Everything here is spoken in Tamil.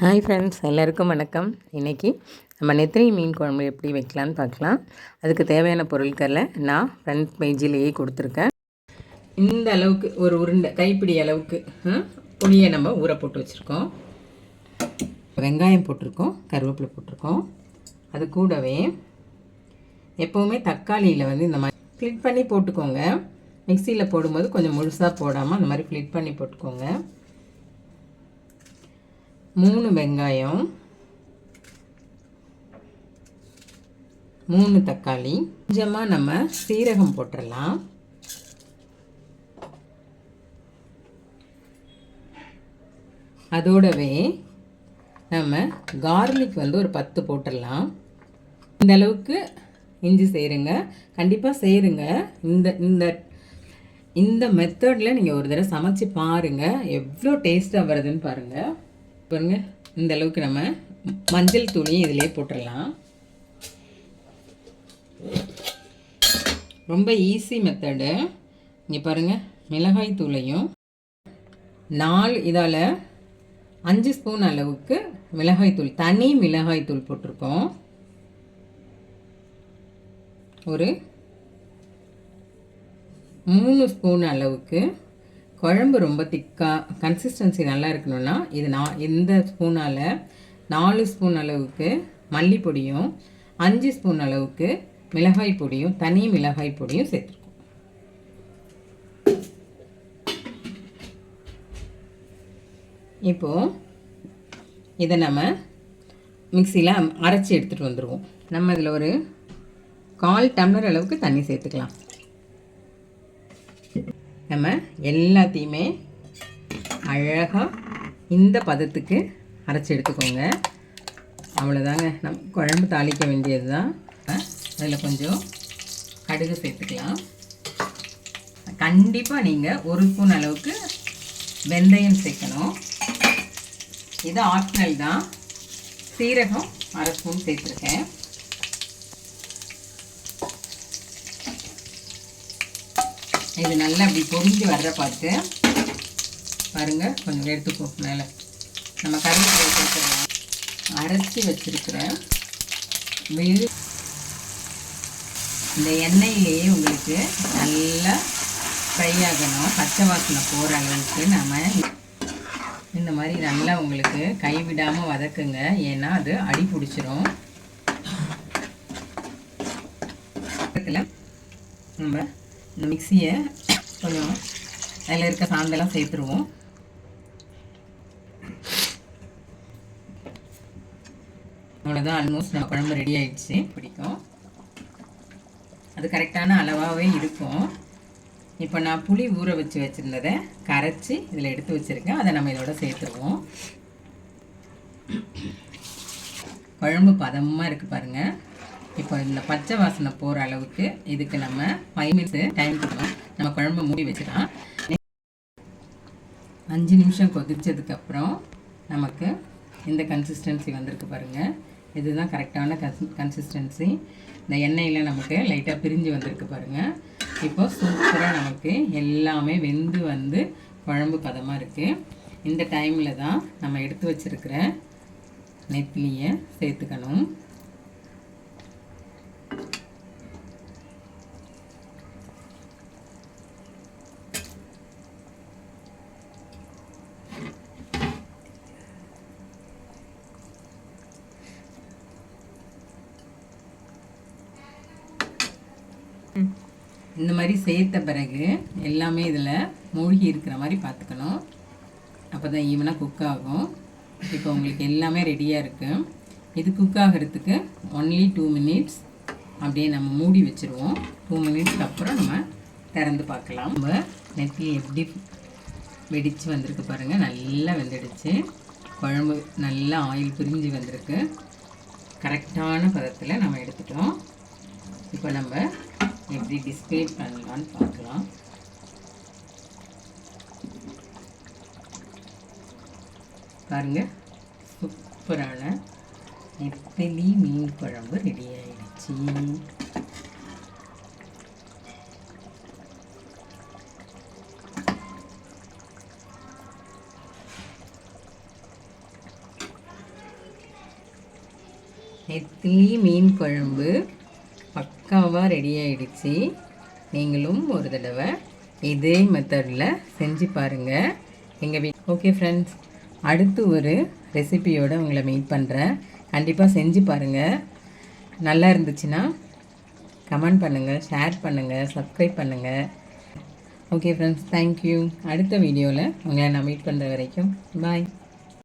ஹாய் ஃப்ரெண்ட்ஸ், எல்லாருக்கும் வணக்கம். இன்றைக்கி நம்ம நெத்திலி மீன் குழம்பு எப்படி வைக்கலான்னு பார்க்கலாம். அதுக்கு தேவையான பொருட்களை நான் ஃப்ரண்ட் பேஜிலேயே கொடுத்துருக்கேன். இந்த அளவுக்கு ஒரு உருண்டை கைப்பிடி அளவுக்கு புளியை நம்ம ஊற போட்டு வச்சுருக்கோம். வெங்காயம் போட்டிருக்கோம், கருவேப்பிலை போட்டிருக்கோம். அது கூடவே எப்போவுமே தக்காளியில் இந்த மாதிரி ஃப்ளிட் பண்ணி போட்டுக்கோங்க. மிக்சியில் போடும்போது கொஞ்சம் முழுசாக போடாமல் அந்த மாதிரி ஃப்ளிட் பண்ணி போட்டுக்கோங்க. 3 வெங்காயம், 3 தக்காளி, கொஞ்சமாக நம்ம சீரகம் போட்டுடலாம். அதோடவே நம்ம கார்லிக் ஒரு 10 போட்டுடலாம். இந்த அளவுக்கு இஞ்சி சேருங்க, கண்டிப்பாக சேருங்க. இந்த இந்த இந்த மெத்தடில் நீங்கள் ஒரு தடவை சமைச்சு பாருங்கள், எவ்வளோ டேஸ்ட்டாக வருதுன்னு பாருங்கள். பாருங்க, இந்த அளவுக்கு நம்ம மஞ்சள் தூளையும் இதிலே போட்டுடலாம். ரொம்ப ஈஸி மெத்தடு. இங்கே பாருங்கள், மிளகாய் தூளையும் 5 ஸ்பூன் அளவுக்கு மிளகாய் தூள், தனி மிளகாய் தூள் போட்டிருக்கோம். ஒரு 3 ஸ்பூன் அளவுக்கு குழம்பு ரொம்ப திக்காக கன்சிஸ்டன்சி நல்லா இருக்கணும்னா இந்த ஸ்பூனால் 4 ஸ்பூன் அளவுக்கு மல்லிப்பொடியும் 5 ஸ்பூன் அளவுக்கு மிளகாய் பொடியும், தனி மிளகாய் பொடியும் சேர்த்துருக்கோம். இப்போது இதை நம்ம மிக்சியில் அரைச்சி எடுத்துகிட்டு வந்துடுவோம். நம்ம இதில் ஒரு 1/4 டம்ளர் அளவுக்கு தண்ணி சேர்த்துக்கலாம். நம்ம எல்லாத்தையுமே அழகாக இந்த பதத்துக்கு அரைச்சி எடுத்துக்கோங்க. அவ்வளோதாங்க, நம்ம குழம்பு தாளிக்க வேண்டியது தான். அதில் கொஞ்சம் கடுகு சேர்த்துக்கலாம். கண்டிப்பாக நீங்கள் 1 ஸ்பூன் அளவுக்கு வெந்தயம் சேர்க்கணும். இது ஆப்ஷனல் தான். சீரகம் 1/2 ஸ்பூன் சேர்த்துருக்கேன். இது நல்லா அப்படி பொரிஞ்சு வர்ற பார்த்து பாருங்கள், கொஞ்சம் எடுத்துக்கோ. மேலே நம்ம கருவேப்பிலை சேர்த்துக்கலாம். அரைச்சி வச்சுருக்கிற இந்த எண்ணெயிலேயே உங்களுக்கு நல்லா ஃப்ரை ஆகணும், பச்சை வாசனை போகிற அளவுக்கு நம்ம இந்த மாதிரி நல்லா உங்களுக்கு கைவிடாமல் வதக்குங்க. ஏன்னா அது அடி பிடிச்சிரும். நம்ம இந்த மிக்சியை கொஞ்சம் அதில் இருக்க சாந்தெல்லாம் சேர்த்துருவோம். அவ்வளோதான், ஆல்மோஸ்ட் நம்ம குழம்பு ரெடி ஆகிடுச்சு. பிடிக்கும், அது கரெக்டான அளவாகவே இருக்கும். இப்போ நான் புளி ஊற வச்சுருந்ததை கரைச்சி இதில் எடுத்து வச்சுருக்கேன். அதை நம்ம இதோட சேர்த்துருவோம். குழம்பு பதமாக இருக்குது பாருங்கள். இப்போ இந்த பச்சை வாசனை போகிற அளவுக்கு இதுக்கு நம்ம 5 மினிட்ஸ் டைம் கொடுக்கணும். நம்ம குழம்பு மூடி வச்சுக்கலாம். 5 நிமிஷம் கொதிச்சதுக்கப்புறம் நமக்கு இந்த கன்சிஸ்டன்சி வந்திருக்கு பாருங்கள். இதுதான் கரெக்டான கன்சிஸ்டன்சி. இந்த எண்ணெயில் நமக்கு லைட்டாக பிரிஞ்சு வந்திருக்கு பாருங்கள். இப்போ சூப்பராக நமக்கு எல்லாமே வெந்து குழம்பு பதமாக இருக்குது. இந்த டைமில் தான் நம்ம எடுத்து வச்சுருக்கிற நெத்திலியை சேர்த்துக்கணும். இந்த மாதிரி சேர்த்த பிறகு எல்லாமே இதில் மூழ்கி இருக்கிற மாதிரி பார்த்துக்கணும். அப்போ தான் ஈவனாக குக் ஆகும். இப்போ உங்களுக்கு எல்லாமே ரெடியாக இருக்குது. இது குக் ஆகிறதுக்கு ஒன்லி 2 மினிட்ஸ் அப்படியே நம்ம மூடி வச்சுருவோம். 2 மினிட்ஸ்க்கு அப்புறம் நம்ம திறந்து பார்க்கலாம். நம்ம நெத்திலி எப்படி வெடித்து வந்திருக்கு பாருங்கள். நல்லா வெந்துடுச்சு. குழம்பு நல்லா ஆயில் பிரிஞ்சு வந்திருக்கு. கரெக்டான பதத்தில் நம்ம எடுத்துட்டோம். இப்போ நம்ம எப்படி டிஸ்பிளே பண்ணலான்னு பார்க்கலாம். பாருங்கள், சூப்பரான நெத்திலி மீன் குழம்பு ரெடி ஆயிடுச்சு. நெத்திலி மீன் குழம்பு பக்காவாக ரெடி ஆகிடுச்சு. நீங்களும் ஒரு தடவை இதே மெத்தடில் செஞ்சு பாருங்கள் எங்கள் ஓகே ஃப்ரெண்ட்ஸ், அடுத்து ஒரு ரெசிபியோடு உங்களை மீட் பண்ணுறேன். கண்டிப்பாக செஞ்சு பாருங்கள். நல்லா இருந்துச்சுன்னா கமெண்ட் பண்ணுங்கள், ஷேர் பண்ணுங்கள், சப்ஸ்கிரைப் பண்ணுங்கள். Okay friends, thank you. அடுத்த வீடியோவில் உங்களை நான் மீட் பண்ணுற வரைக்கும் பாய்.